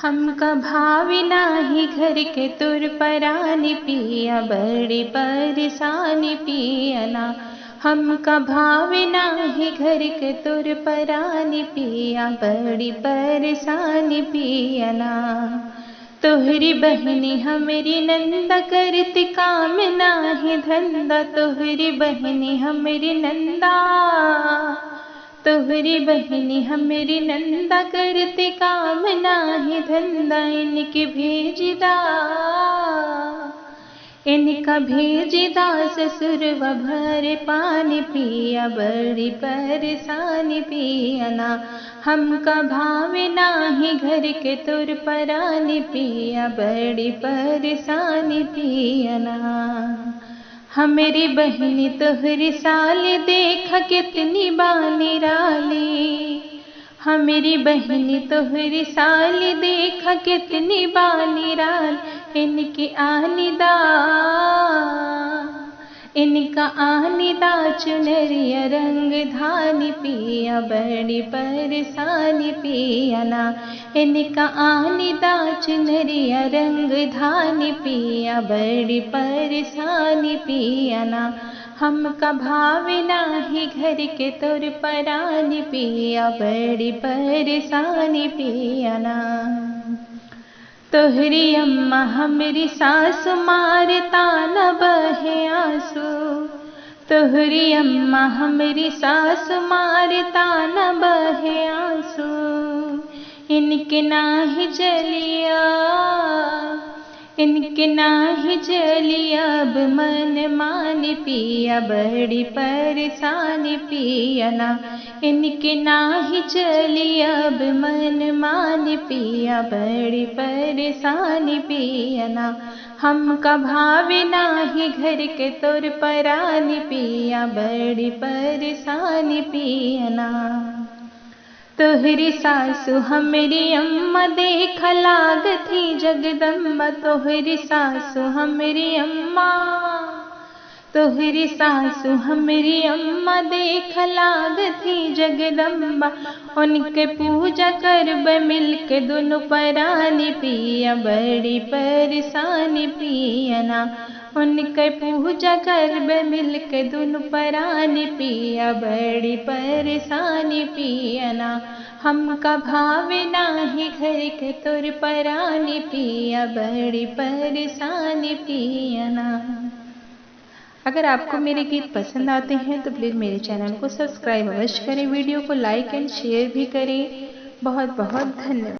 हमका भावी नाही घर के तुर परानी पिया, बड़ी परेशानी पिया ना। हमका भावी नाही घर के तुर परानी पिया, बड़ी परेशानी पिया ना। तोहरी बहनी हमेरी नंदा करती काम नाही धंधा, तोहरी बहनी हमेरी नंदा, तोहरी बहनी हमेरी नंदा करती काम नाही धंधा। इनके भेजदा, इनका भेजदा ससुरवा भरे पानी पिया, बड़ी परेशानी पिया ना। हमका भावे नाही घर के तुर परानी पिया, बड़ी परेशानी पिया ना। हमेरी बहनी तोहरी साली देख कितनी बानी राली, हमेरी बहनी तोहरी साली देख कितनी बानी राल। इनकी आनिदा, इनका आनिदा चुनरिया रंग धानी पिया, बड़ी परेशानी पिया ना। इनका आनिदा चुनरिया रंग धानी पिया, बड़ी परेशानी पिया ना। हमका भावे नाही घर के तुर परानी पिया, बड़ी परेशानी पिया ना। तोहरी अम्मा हमारी सासु मारता न बहे आंसू, तोहरी अम्मा हमारी सासु मारता न बहे आंसू। इनके नाही जलिया, इनके नाही जलिया अब मन मानी पिया, बड़ी परेशानी पिया ना। इनके नाही चलिया अब मन मानी पिया, बड़ी परेशानी पिया ना। हमका भावे नाही घर के तुर परानी पिया, बड़ी परेशानी पिया ना। तोहरी सासु हमेरी अम्मा देख लागती जगदम्बा, तोहरी सासु हमेरी अम्मा, तोहरी सासु हमेरी अम्मा देख लागती जगदम्बा। उनके पूजा करब मिलके दोनों परानी पिया, बड़ी परेशानी पिया ना। उनके पूजा करब मिलके दोनों परानी पिया, बड़ी परेशानी पिया ना। हमका भावे नाही घर के तुर परानी पिया, बड़ी परेशानी पिया ना। अगर आपको मेरे गीत पसंद आते हैं तो प्लीज़ मेरे चैनल को सब्सक्राइब अवश्य करें, वीडियो को लाइक एंड शेयर भी करें। बहुत बहुत धन्यवाद।